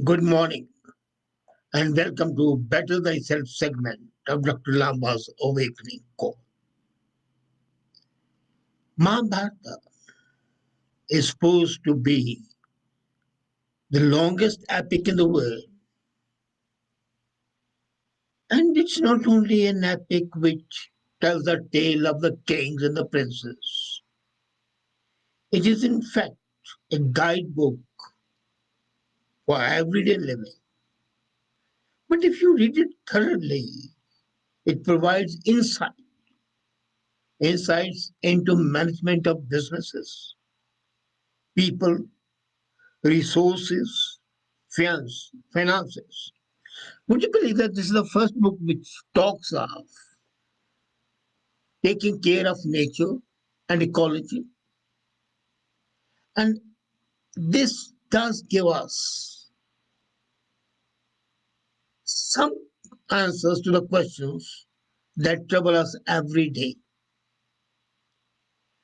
Good morning and welcome to Better Thyself segment of Dr. Lamba's Awakening Call. Mahabharata is supposed to be the longest epic in the world, and it's not only an epic which tells the tale of the kings and the princes. It is in fact a guidebook for everyday living. But if you read it thoroughly, it provides insights into management of businesses, people, resources, finances. Would you believe that this is the first book which talks of taking care of nature and ecology? And this does give us some answers to the questions that trouble us every day.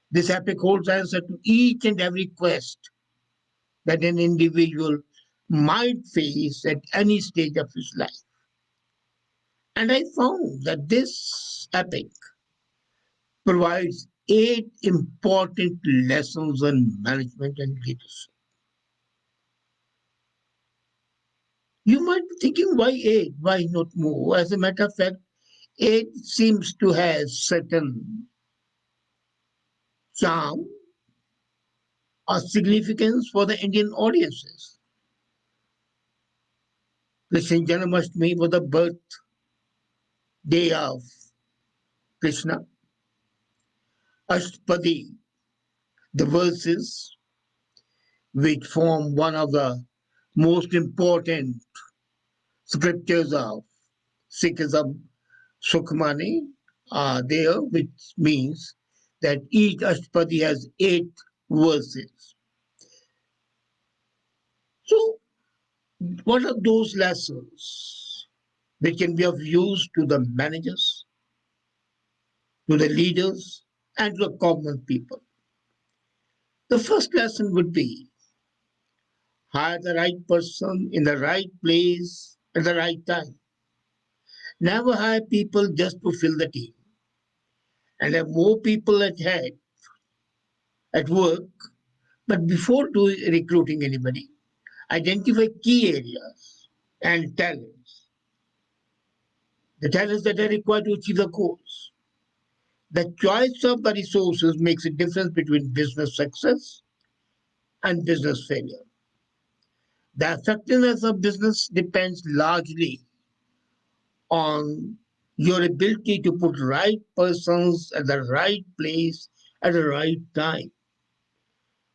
This epic holds answer to each and every quest that an individual might face at any stage of his life. And I found that this epic provides 8 important lessons on management and leadership. You might be thinking, why 8? Why not more? As a matter of fact, 8 seems to have certain charm or significance for the Indian audiences. Krishna Janmashtami was the birth day of Krishna. Ashtapadi, the verses which form one of the most important scriptures of Sikhism, Sukhmani are there, which means that each Ashtapadi has 8 verses. So, what are those lessons which can be of use to the managers, to the leaders, and to the common people? The first lesson would be hire the right person in the right place at the right time. Never hire people just to fill the team and have more people at head at work. But before recruiting anybody, identify key areas and talents, the talents that are required to achieve the goals. The choice of the resources makes a difference between business success and business failure. The effectiveness of business depends largely on your ability to put right persons at the right place at the right time.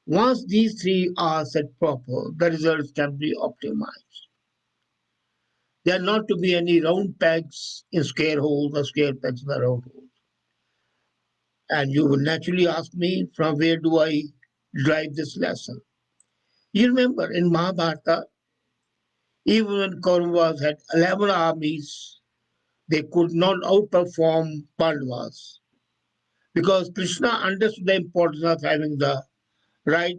Once these three are set proper, the results can be optimized. There are not to be any round pegs in square holes or square pegs in the round holes. And you will naturally ask me, from where do I derive this lesson? You remember in Mahabharata, even when Kauravas had 11 armies, they could not outperform Pandavas because Krishna understood the importance of having the right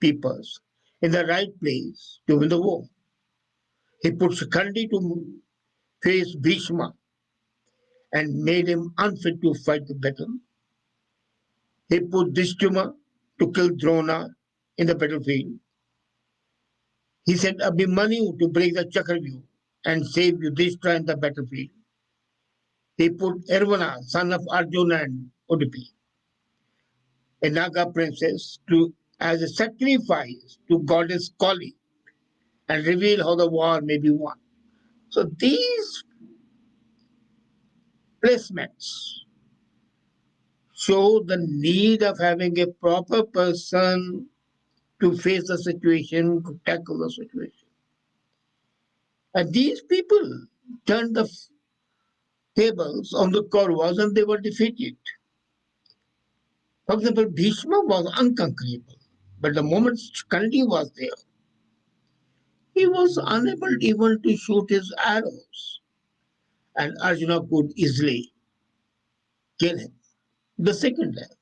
peoples in the right place to win the war. He put Shikhandi to face Bhishma and made him unfit to fight the battle. He put Dishchuma to kill Drona in the battlefield. He sent Abhimanyu to break the Chakravyuh and save Yudhishthira in the battlefield. He put Irvana, son of Arjuna and Udupi, a Naga princess, as a sacrifice to goddess Kali and reveal how the war may be won. So these placements show the need of having a proper person to face the situation, to tackle the situation. And these people turned the tables on the Kauravas and they were defeated. For example, Bhishma was unconquerable, but the moment Kandi was there, he was unable even to shoot his arrows, and Arjuna could easily kill him. The second level,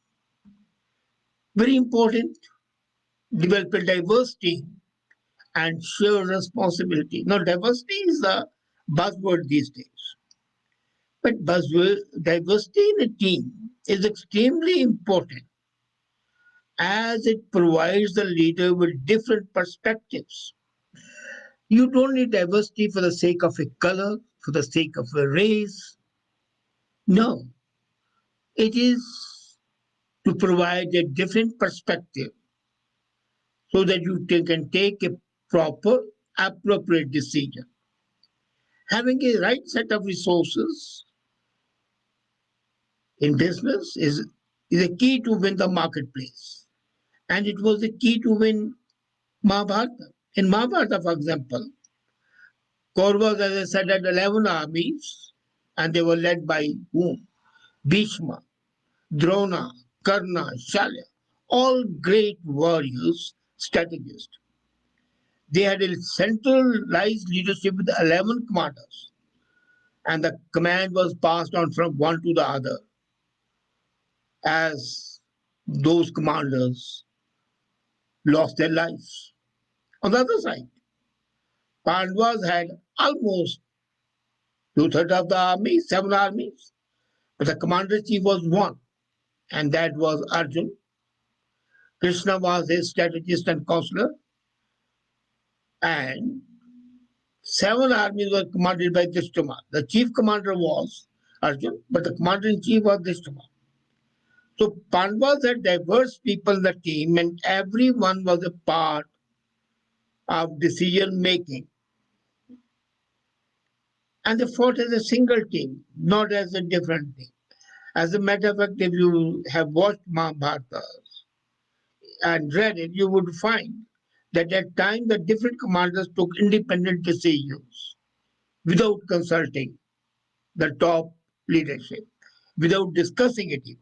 very important, develop a diverse team and shared responsibility. Now, diversity is a buzzword these days, but diversity in a team is extremely important as it provides the leader with different perspectives. You don't need diversity for the sake of a color, for the sake of a race. No, it is to provide a different perspective so that you can take a proper, appropriate decision. Having a right set of resources in business is a key to win the marketplace. And it was the key to win Mahabharata. In Mahabharata, for example, Kauravas, as I said, had 11 armies, and they were led by whom? Bhishma, Drona, Karna, Shalya, all great warriors, strategists. They had a centralized leadership with 11 commanders, and the command was passed on from one to the other as those commanders lost their lives. On the other side, Pandavas had almost two-thirds of the army, seven armies, but the commander-in-chief was one, and that was Arjun. Krishna was his strategist and counselor, and seven armies were commanded by Drishtama. The chief commander was Arjun, but the commander-in-chief was Drishtama. So Pandavas had diverse people in the team, and everyone was a part of decision making. And they fought as a single team, not as a different team. As a matter of fact, if you have watched Mahabharata and read it, you would find that at times the different commanders took independent decisions without consulting the top leadership, without discussing it even.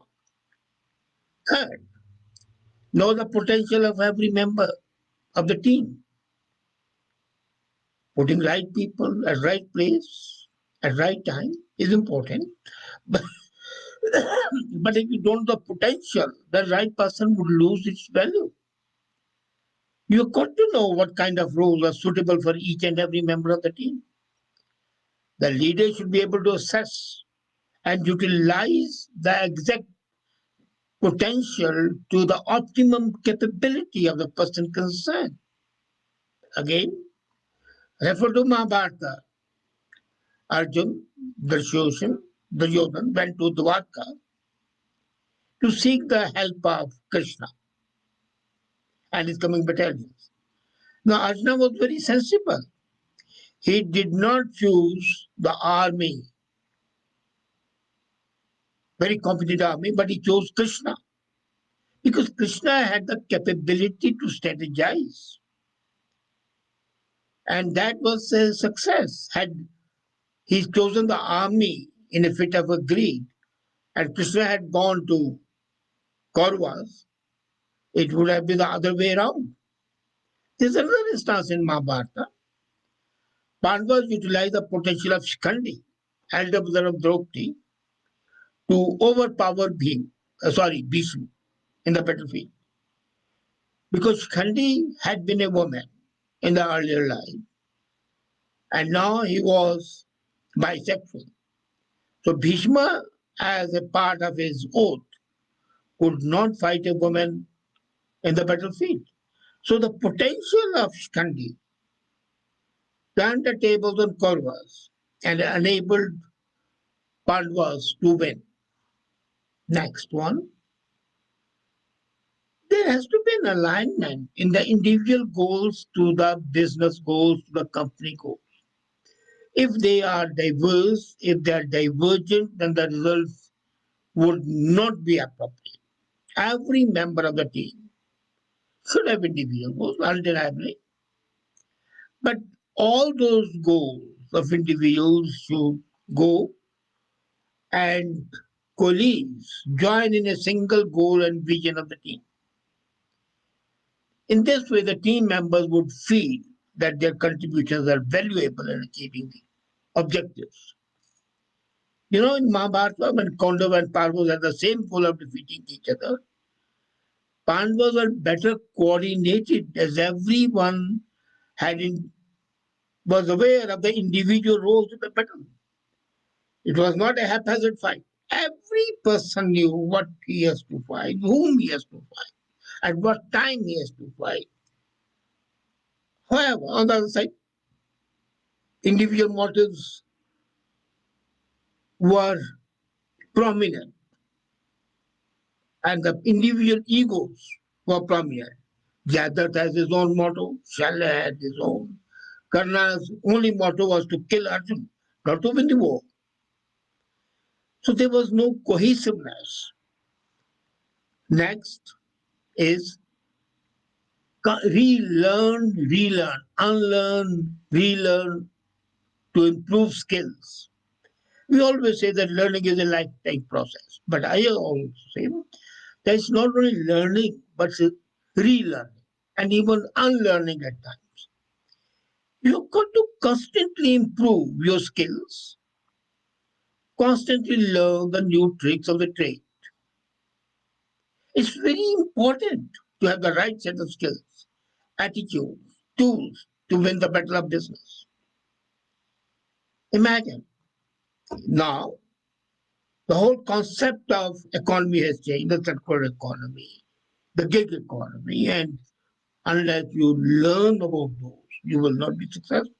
Third, know the potential of every member of the team. Putting right people at right place at right time is important. But, but if you don't know the potential, the right person would lose its value. You've got to know what kind of roles are suitable for each and every member of the team. The leader should be able to assess and utilize the exact potential to the optimum capability of the person concerned. Again, refer to Mahabharata. Arjun, Duryodhan went to Dwarka to seek the help of Krishna and his coming battalions. Now, Arjuna was very sensible. He did not choose the army, very competent army, but he chose Krishna because Krishna had the capability to strategize. And that was a success. Had he chosen the army in a fit of a greed, and Krishna had gone to Kauravas, it would have been the other way around. There's another instance in Mahabharata. Pandavas utilized the potential of Shikhandi, elder brother of Draupadi, to overpower Bhishma in the battlefield. Because Shikhandi had been a woman in the earlier life, and now he was bisexual. So Bhishma, as a part of his oath, could not fight a woman in the battlefield. So the potential of Shikhandi turned the tables on Kauravas and enabled Pandavas to win. Next one, there has to be an alignment in the individual goals to the business goals, to the company goals. If they are diverse, if they are divergent, then the results would not be appropriate. Every member of the team should have individual goals, undeniably, but all those goals of individuals should go and colleagues join in a single goal and vision of the team. In this way, the team members would feel that their contributions are valuable in achieving the objectives. You know, in Mahabharata, when Kondava and Pandavas had the same goal of defeating each other, Pandavas were better coordinated as everyone had in, was aware of the individual roles in the battle. It was not a haphazard fight. Every person knew what he has to fight, whom he has to fight, at what time he has to fight. However, on the other side, individual motives were prominent and the individual egos were prominent. Jadrat has his own motto, Shala had his own. Karna's only motto was to kill Arjun, not to win the war. So there was no cohesiveness. Next is relearn to improve skills. We always say that learning is a lifetime process, but I also say that it's not only learning, but it's relearning and even unlearning at times. You've got to constantly improve your skills, constantly learn the new tricks of the trade. It's very important to have the right set of skills, attitudes, tools to win the battle of business. Imagine now the whole concept of economy has changed, the circular economy, the gig economy, and unless you learn about those, you will not be successful.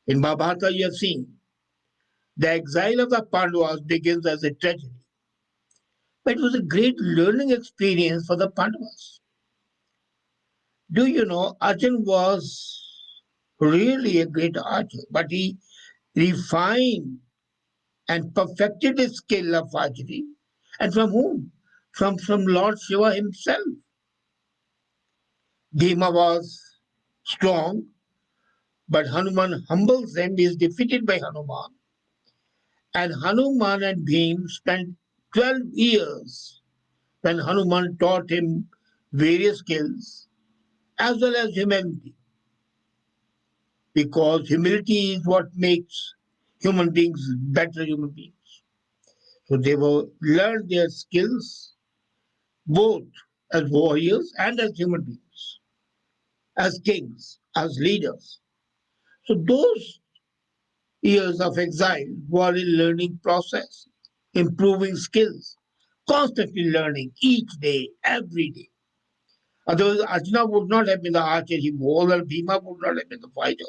In Mahabharata, you have seen the exile of the Pandavas begins as a tragedy, but it was a great learning experience for the Pandavas. Do you know Arjun was really a great archer, but he refined and perfected his skill of archery. And from whom? From Lord Shiva himself. Bhima was strong, but Hanuman humbles him. He is defeated by Hanuman. And Hanuman and Bhim spent 12 years when Hanuman taught him various skills as well as humility. Because humility is what makes human beings better human beings. So they will learn their skills both as warriors and as human beings, as kings, as leaders. So those years of exile were a learning process, improving skills, constantly learning each day, every day. Otherwise, Arjuna would not have been the archer he was, or Bhima would not have been the fighter.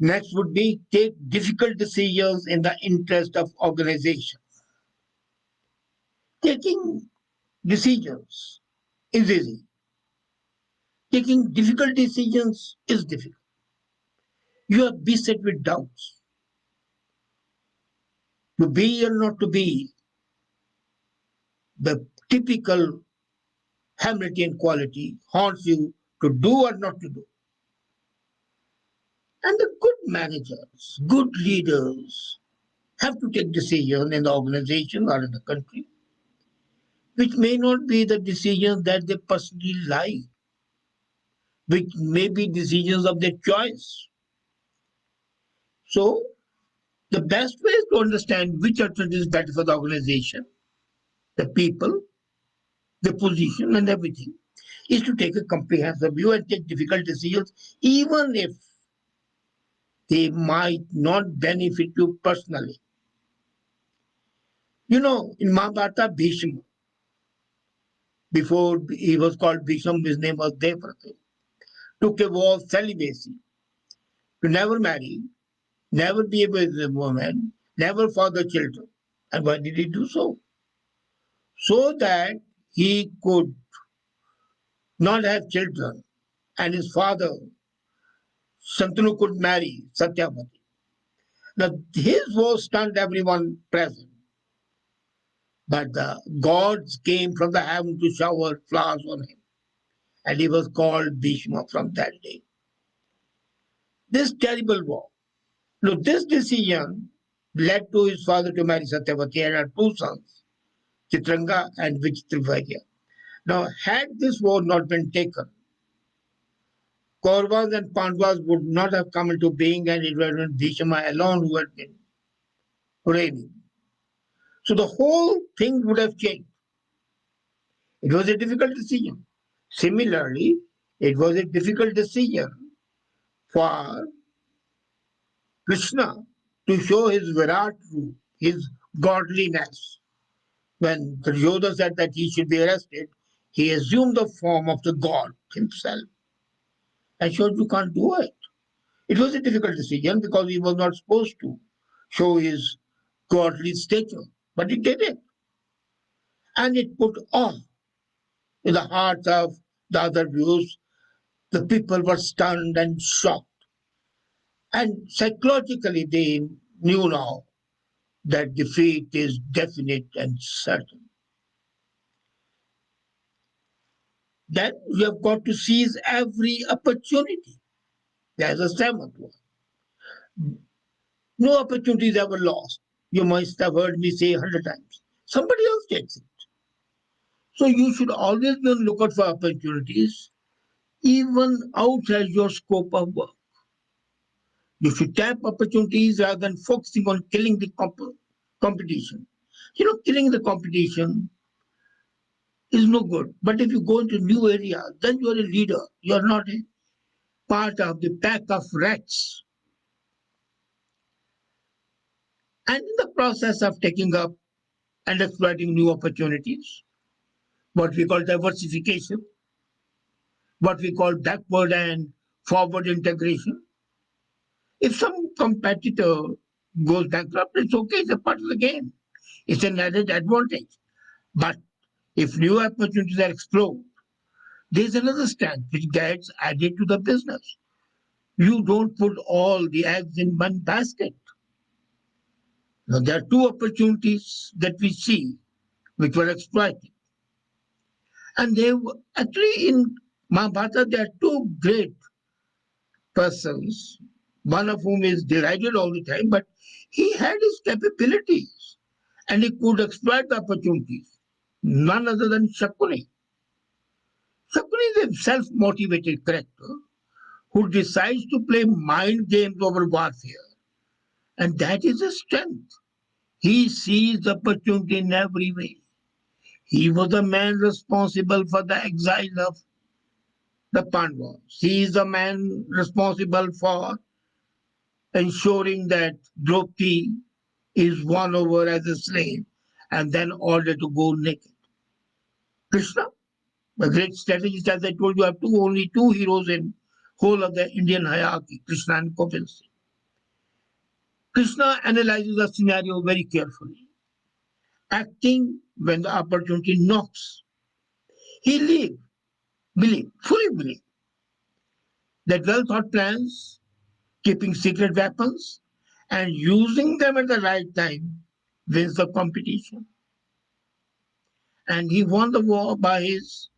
Next would be take difficult decisions in the interest of organization. Taking decisions is easy. Taking difficult decisions is difficult. You are beset with doubts. To be or not to be, the typical Hamilton quality haunts you to do or not to do. And the good managers, good leaders have to take decisions in the organization or in the country, which may not be the decisions that they personally like, which may be decisions of their choice. So the best way is to understand which alternative is better for the organization, the people, the position, and everything, is to take a comprehensive view and take difficult decisions, even if they might not benefit you personally. You know, in Mahabharata, Bhishma, before he was called Bhishma, his name was Devrata, took a vow of celibacy to never marry, never be with a woman, never father children. And why did he do so? So that he could not have children, and his father, Shantanu, could marry Satyavati. Now, his vow stunned everyone present, but the gods came from the heaven to shower flowers on him, and he was called Bhishma from that day. This terrible vow. Now, this decision led to his father to marry Satyavati and had two sons, Chitranga and Vichitravirya. Now, had this vow not been taken, Kauravas and Pandavas would not have come into being, and it would have been Bhishma alone who had been reigning. So the whole thing would have changed. It was a difficult decision. Similarly, it was a difficult decision for Krishna to show his Virat roop, his godliness. When Duryodhana said that he should be arrested, he assumed the form of the god himself and showed you can't do it. It was a difficult decision because he was not supposed to show his godly stature, but he did it. And it put awe in the hearts of the other Jews. The people were stunned and shocked. And psychologically, they knew now that defeat is definite and certain. Then you have got to seize every opportunity. There's a seventh one. No opportunity is ever lost. You must have heard me say 100 times. Somebody else takes it. So you should always be on the lookout for opportunities, even outside your scope of work. You should tap opportunities rather than focusing on killing the competition. Killing the competition is no good. But if you go into new areas, then you're a leader. You're not a part of the pack of rats. And in the process of taking up and exploiting new opportunities, what we call diversification, what we call backward and forward integration. If some competitor goes bankrupt, it's okay, it's a part of the game. It's an added advantage. But if new opportunities are explored, there's another strength which gets added to the business. You don't put all the eggs in one basket. Now, there are two opportunities that we see which were exploited. And they were actually in Mahabharata, there are two great persons, one of whom is derided all the time, but he had his capabilities and he could exploit the opportunities. None other than Shakuni. Shakuni is a self motivated character who decides to play mind games over warfare. And that is a strength. He sees the opportunity in every way. He was the man responsible for the exile of the Pandavas. He is the man responsible for ensuring that Draupadi is won over as a slave and then ordered to go naked. Krishna, a great strategist, as I told you, I have only two heroes in whole of the Indian hierarchy, Krishna and Kapil Singh. Krishna analyzes the scenario very carefully, acting when the opportunity knocks. He fully believe that well thought plans, keeping secret weapons, and using them at the right time wins the competition. And he won the war by his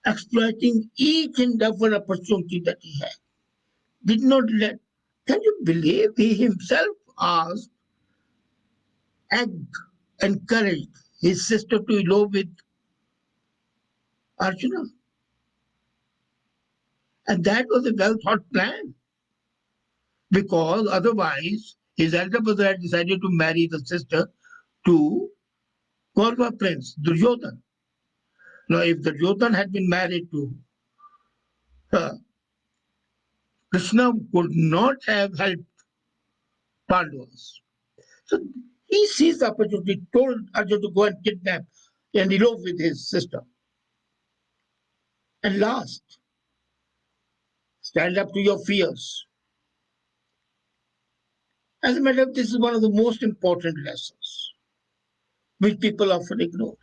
exploiting each and every opportunity that he had. Did not let. Can you believe he himself asked, egged, encouraged his sister to elope with Arjuna? And that was a well thought plan because otherwise his elder brother had decided to marry the sister to Kaurva prince Duryodhana. Now, if Duryodhana had been married to her, Krishna could not have helped Pandavas. So he seized the opportunity, told Arjuna to go and kidnap and elope with his sister. And last, stand up to your fears. As a matter of fact, this is one of the most important lessons which people often ignore.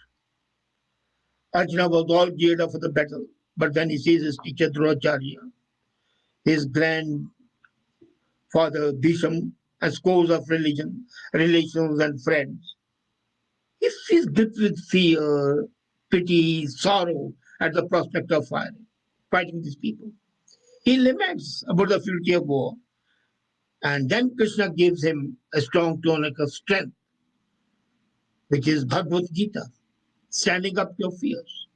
Arjuna was all geared up for the battle, but when he sees his teacher Dronacharya, his grandfather Bhisham, and scores of relations, and friends, he feels gripped with fear, pity, sorrow at the prospect of fighting these people. He laments about the futility of war, and then Krishna gives him a strong tonic of strength, which is Bhagavad Gita, standing up to your fears.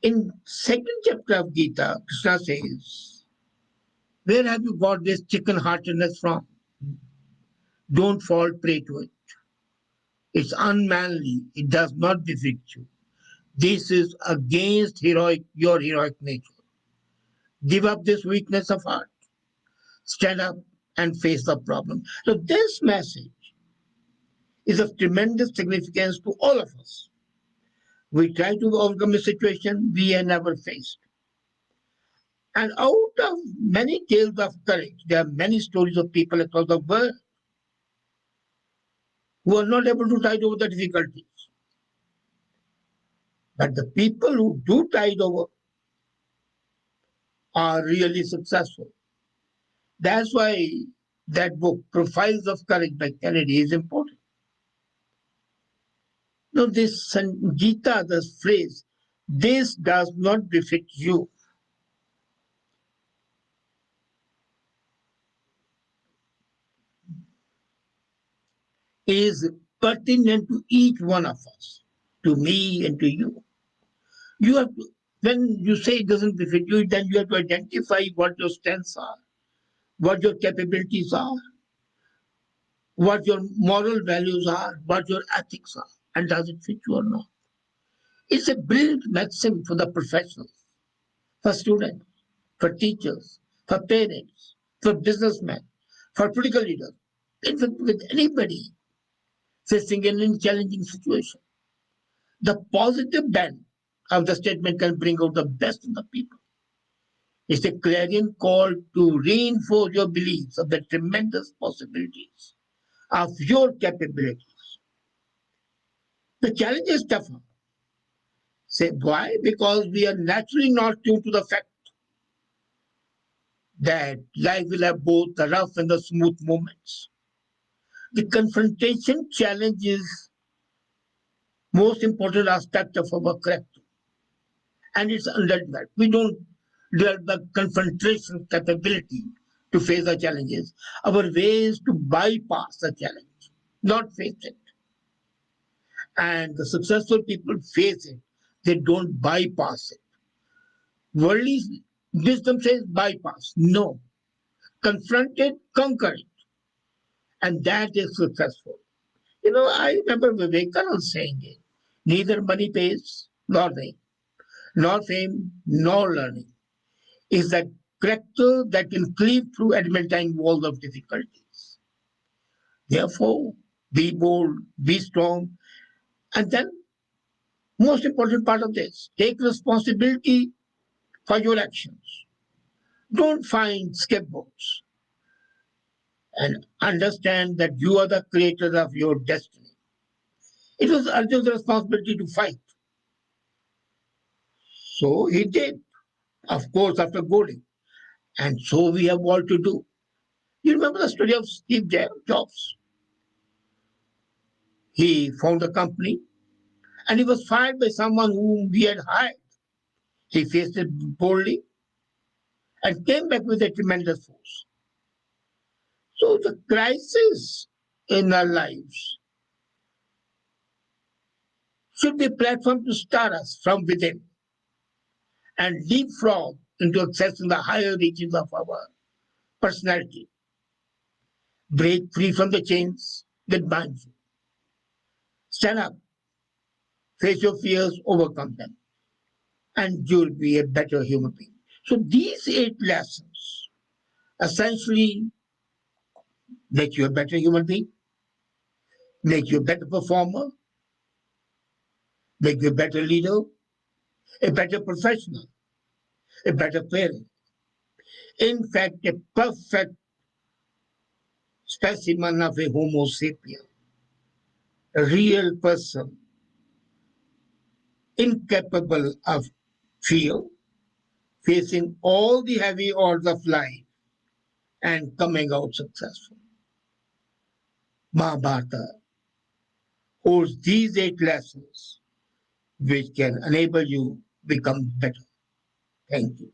In second chapter of Gita, Krishna says, where have you got this chicken heartedness from? Don't fall prey to it. It's unmanly. It does not befit you. This is against your heroic nature. Give up this weakness of heart. Stand up and face the problem. So this message is of tremendous significance to all of us. We try to overcome a situation we have never faced. And out of many tales of courage, there are many stories of people across the world who are not able to tide over the difficulties. But the people who do tide over are really successful. That's why that book, Profiles of Courage by Kennedy, is important. Now, this Gita, this phrase, this does not befit you, is pertinent to each one of us, to me and to you. You have to, when you say it doesn't befit you, then you have to identify what your strengths are, what your capabilities are, what your moral values are, what your ethics are, and does it fit you or not? It's a brilliant maxim for the professionals, for students, for teachers, for parents, for businessmen, for political leaders, in fact, with anybody facing any challenging situation. The positive bend of the statement can bring out the best in the people. It's a clarion call to reinforce your beliefs of the tremendous possibilities of your capabilities. The challenge is tougher. Say why? Because we are naturally not tuned to the fact that life will have both the rough and the smooth moments. The confrontation challenge is most important aspect of our character, and it's underdeveloped. We don't develop the confrontation capability to face the challenges. Our way is to bypass the challenge, not face it. And the successful people face it. They don't bypass it. Worldly wisdom says bypass. No. Confront it, conquer it. And that is successful. I remember Vivekananda saying it. Neither money pays, nor fame, nor learning is the character that can cleave through adamantine walls of difficulties. Therefore, be bold, be strong, and then, most important part of this, take responsibility for your actions. Don't find scapegoats and understand that you are the creator of your destiny. It was Arjun's responsibility to fight. So he did, of course, after Goding. And so we have all to do. You remember the story of Steve Jobs? He found a company and he was fired by someone whom he had hired. He faced it boldly and came back with a tremendous force. So the crisis in our lives should be a platform to start us from within and leapfrog into accessing the higher reaches of our personality. Break free from the chains that bind you. Stand up, face your fears, overcome them, and you'll be a better human being. So these 8 lessons essentially make you a better human being, make you a better performer, make you a better leader, a better professional, a better parent. In fact, a perfect specimen of a Homo sapien, a real person, incapable of fear, facing all the heavy odds of life and coming out successful. Mahabharata holds these 8 lessons which can enable you become better. Thank you.